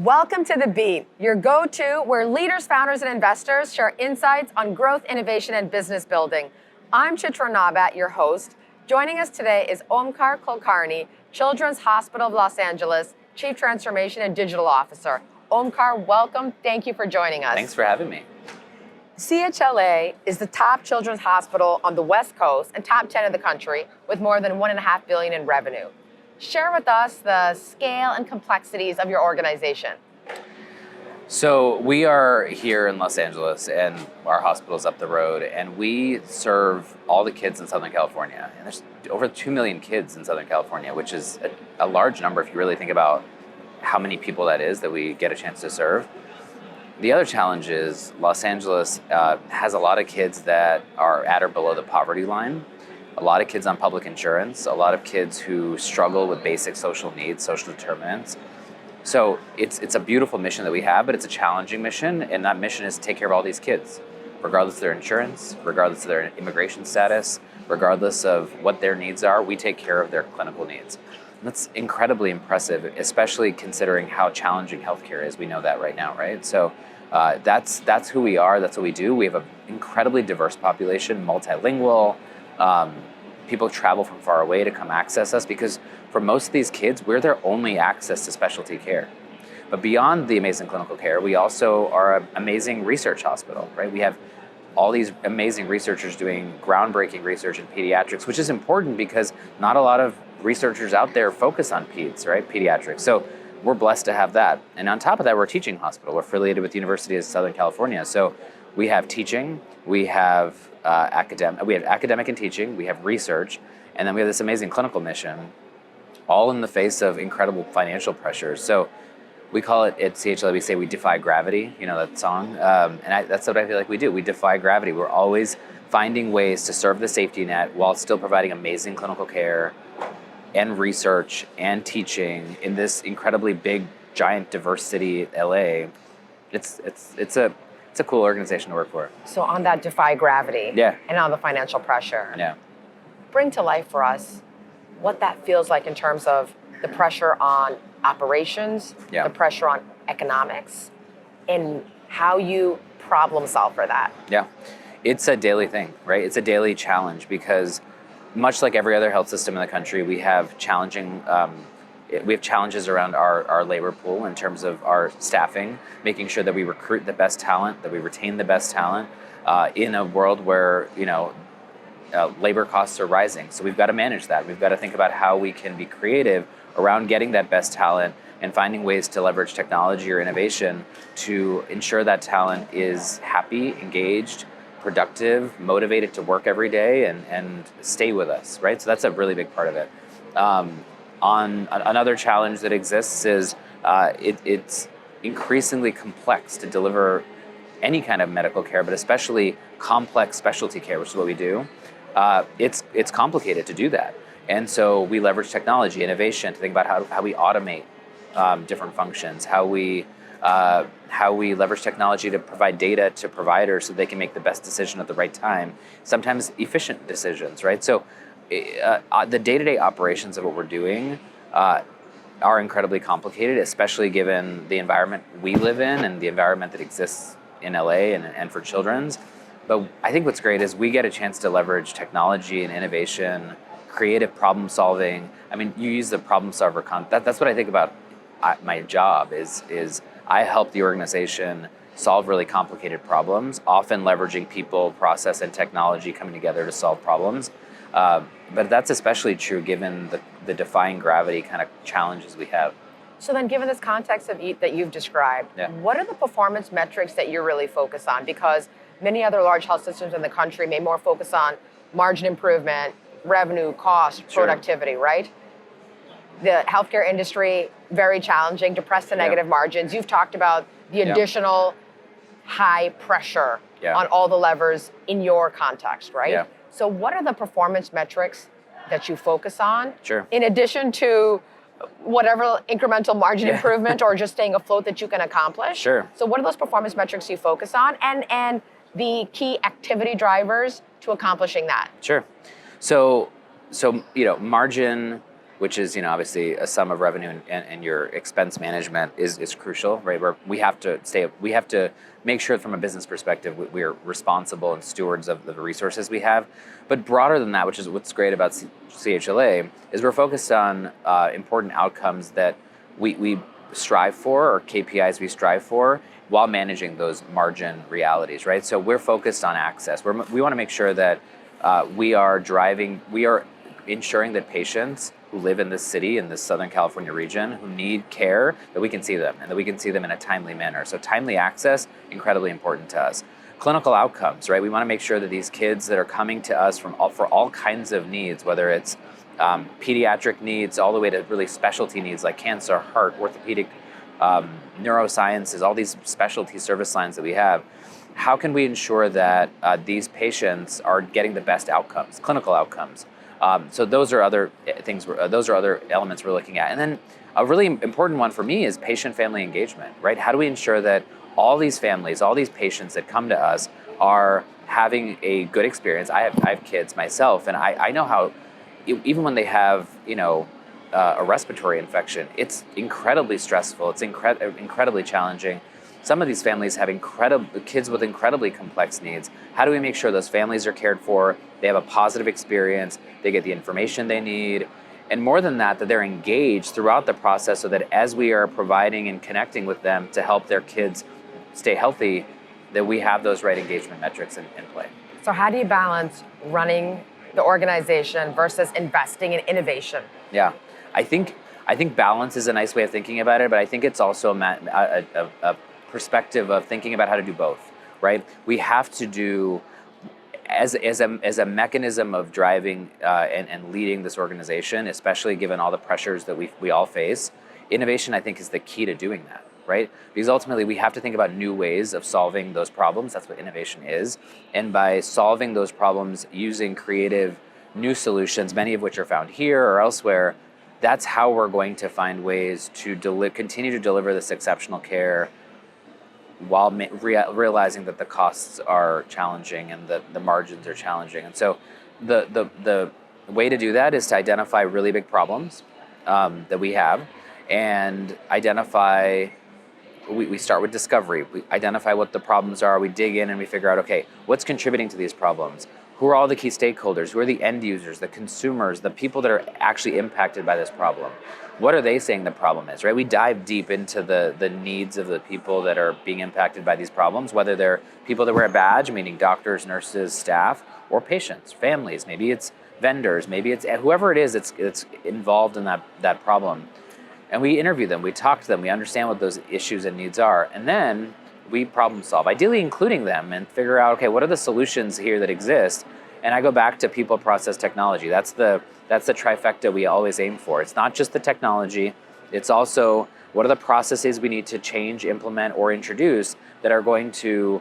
Welcome to The Beat, your go-to where leaders, founders, and investors share insights on growth, innovation, and business building. I'm Chitra Nabat, your host. Joining us today is Omkar Kulkarni, Children's Hospital of Los Angeles, Chief Transformation and Digital Officer. Omkar, welcome. Thank you for joining us. Thanks for having me. CHLA is the top children's hospital on the West Coast and top 10 in the country with more than $1.5 billion in revenue. Share with us the scale and complexities of your organization. So we are here in Los Angeles and our hospital's up the road, and we serve all the kids in Southern California. And there's over 2 million kids in Southern California, which is a large number if you really think about how many people that is that we get a chance to serve. The other challenge is Los Angeles has a lot of kids that are at or below the poverty line, a lot of kids on public insurance, a lot of kids who struggle with basic social needs, social determinants. So it's a beautiful mission that we have, but it's a challenging mission, and that mission is to take care of all these kids, regardless of their insurance, regardless of their immigration status, regardless of what their needs are, we take care of their clinical needs. And that's incredibly impressive, especially considering how challenging healthcare is. We know that right now, right? So that's who we are, that's what we do. We have an incredibly diverse population, multilingual. People travel from far away to come access us because for most of these kids, we're their only access to specialty care. But beyond the amazing clinical care, we also are an amazing research hospital, right? We have all these amazing researchers doing groundbreaking research in pediatrics, which is important because not a lot of researchers out there focus on peds, right? Pediatrics. So we're blessed to have that. And on top of that, we're a teaching hospital. We're affiliated with the University of Southern California. So we have teaching, we have academic and teaching, we have research, and then we have this amazing clinical mission, all in the face of incredible financial pressures. So we call it at CHLA, we say we defy gravity, you know that song, that's what I feel like we do. We defy gravity. We're always finding ways to serve the safety net while still providing amazing clinical care and research and teaching in this incredibly big, giant, diverse city, LA. It's a cool organization to work for. So on that defy gravity, yeah, and on the financial pressure, yeah, bring to life for us what that feels like in terms of the pressure on operations, yeah, the pressure on economics, and how you problem solve for that. Yeah, it's a daily thing, right? It's a daily challenge because much like every other health system in the country, we have challenges around our labor pool in terms of our staffing, making sure that we recruit the best talent, that we retain the best talent in a world where, labor costs are rising. So we've got to manage that. We've got to think about how we can be creative around getting that best talent and finding ways to leverage technology or innovation to ensure that talent is happy, engaged, productive, motivated to work every day and stay with us, right? So that's a really big part of it. On another challenge that exists is it's increasingly complex to deliver any kind of medical care, but especially complex specialty care, which is what we do. It's complicated to do that. And so we leverage technology, innovation to think about how we automate different functions, how we leverage technology to provide data to providers so they can make the best decision at the right time, sometimes efficient decisions, right? So the day-to-day operations of what we're doing are incredibly complicated, especially given the environment we live in and the environment that exists in LA and for children's. But I think what's great is we get a chance to leverage technology and innovation, creative problem solving. I mean, you use the problem solver that's what I think about my job is I help the organization solve really complicated problems, often leveraging people, process, and technology coming together to solve problems. But that's especially true given the defying gravity kind of challenges we have. So then given this context that you've described, yeah, what are the performance metrics that you're really focused on? Because many other large health systems in the country may more focus on margin improvement, revenue, cost, sure, productivity, right? The healthcare industry, very challenging, depressed to negative, yeah, margins. You've talked about the additional, yeah, high pressure, yeah, on all the levers in your context, right? Yeah. So what are the performance metrics that you focus on? Sure. In addition to whatever incremental margin, yeah, improvement or just staying afloat that you can accomplish? Sure. So what are those performance metrics you focus on and the key activity drivers to accomplishing that? Sure. So margin which is obviously a sum of revenue and your expense management is crucial, right? Where we have to make sure from a business perspective we are responsible and stewards of the resources we have. But broader than that, which is what's great about CHLA, is we're focused on important outcomes that we strive for, or KPIs we strive for, while managing those margin realities, right? So we're focused on access. We want to make sure that we are ensuring that patients who live in this city, in this Southern California region, who need care, that we can see them, and that we can see them in a timely manner. So timely access, incredibly important to us. Clinical outcomes, right? We want to make sure that these kids that are coming to us for all kinds of needs, whether it's pediatric needs all the way to really specialty needs like cancer, heart, orthopedic, neurosciences, all these specialty service lines that we have, how can we ensure that these patients are getting the best outcomes, clinical outcomes? So those are other things. Those are other elements we're looking at. And then a really important one for me is patient-family engagement, right? How do we ensure that all these families, all these patients that come to us are having a good experience? I have kids myself, and I know how even when they have a respiratory infection, it's incredibly stressful. It's incredibly challenging. Some of these families have kids with incredibly complex needs. How do we make sure those families are cared for, they have a positive experience, they get the information they need, and more than that they're engaged throughout the process, so that as we are providing and connecting with them to help their kids stay healthy, that we have those right engagement metrics in play. So how do you balance running the organization versus investing in innovation? Yeah, I think balance is a nice way of thinking about it, but I think it's also a perspective of thinking about how to do both, right? We have to do, as a mechanism of driving and leading this organization, especially given all the pressures that we all face, innovation, I think, is the key to doing that, right? Because ultimately we have to think about new ways of solving those problems. That's what innovation is. And by solving those problems using creative new solutions, many of which are found here or elsewhere, that's how we're going to find ways to continue to deliver this exceptional care while realizing that the costs are challenging and the margins are challenging. And so the way to do that is to identify really big problems that we have, and we start with discovery. We identify what the problems are, we dig in and we figure out, okay, what's contributing to these problems? Who are all the key stakeholders? Who are the end users, the consumers, the people that are actually impacted by this problem? What are they saying the problem is, right? We dive deep into the needs of the people that are being impacted by these problems, whether they're people that wear a badge, meaning doctors, nurses, staff, or patients, families. Maybe it's vendors, maybe it's whoever it is that's involved in that problem. And we interview them, we talk to them, we understand what those issues and needs are, and then we problem solve, ideally including them, and figure out, okay, what are the solutions here that exist? And I go back to people, process, technology. That's the trifecta we always aim for. It's not just the technology, it's also what are the processes we need to change, implement, or introduce that are going to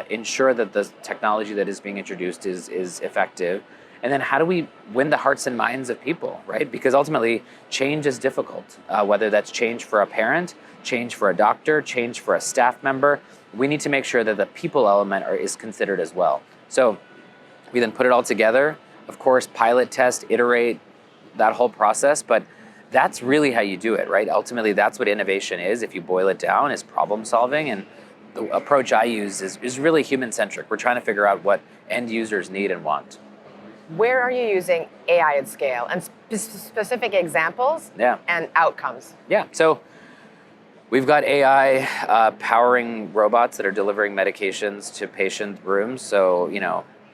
ensure that the technology that is being introduced is effective. And then how do we win the hearts and minds of people, right? Because ultimately, change is difficult, whether that's change for a parent, change for a doctor, change for a staff member. We need to make sure that the people element is considered as well. So we then put it all together, of course, pilot, test, iterate, that whole process, but that's really how you do it, right? Ultimately, that's what innovation is, if you boil it down, is problem solving. And the approach I use is really human-centric. We're trying to figure out what end users need and want. Where are you using AI at scale, and specific examples and outcomes? Yeah, so we've got AI powering robots that are delivering medications to patient rooms. So,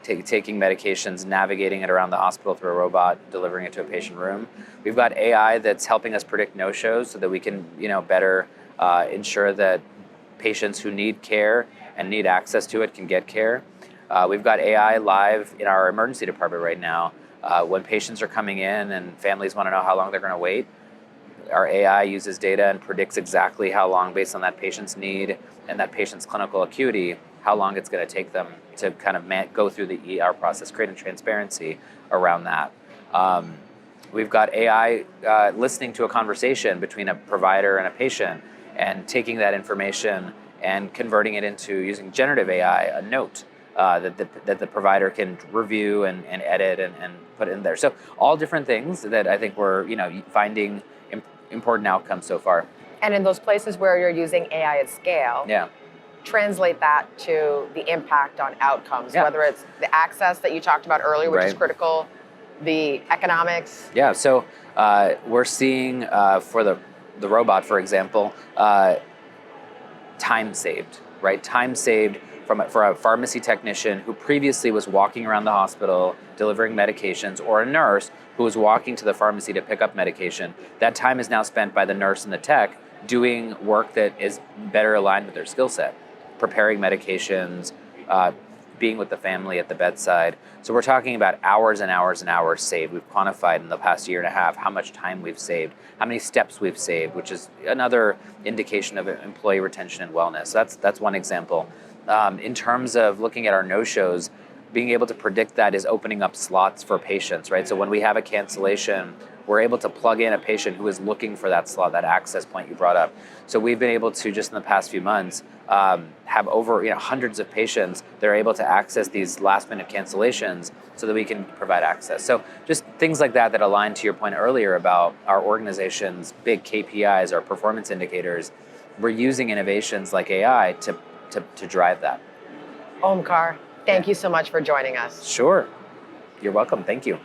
taking medications, navigating it around the hospital through a robot, delivering it to a patient room. We've got AI that's helping us predict no-shows so that we can, better ensure that patients who need care and need access to it can get care. We've got AI live in our emergency department right now. When patients are coming in and families want to know how long they're going to wait, our AI uses data and predicts exactly how long, based on that patient's need and that patient's clinical acuity, how long it's going to take them to kind of go through the ER process, creating transparency around that. We've got AI listening to a conversation between a provider and a patient and taking that information and converting it into, using generative AI, a note that the provider can review and edit and put in there. So all different things that I think we're finding important outcomes so far. And in those places where you're using AI at scale, Yeah. translate that to the impact on outcomes, Yeah. whether it's the access that you talked about earlier, which is Right. critical, the economics. Yeah, so we're seeing for the robot, for example, time saved, right? Time saved for a pharmacy technician who previously was walking around the hospital delivering medications, or a nurse who was walking to the pharmacy to pick up medication. That time is now spent by the nurse and the tech doing work that is better aligned with their skill set, preparing medications, being with the family at the bedside. So we're talking about hours and hours and hours saved. We've quantified in the past year and a half how much time we've saved, how many steps we've saved, which is another indication of employee retention and wellness. So that's one example. In terms of looking at our no-shows, being able to predict that is opening up slots for patients, right? So when we have a cancellation, we're able to plug in a patient who is looking for that slot, that access point you brought up. So we've been able to, just in the past few months, have over hundreds of patients that are able to access these last-minute cancellations so that we can provide access. So just things like that align to your point earlier about our organization's big KPIs, our performance indicators. We're using innovations like AI to drive that. Omkar, thank you so much for joining us. Sure. You're welcome. Thank you.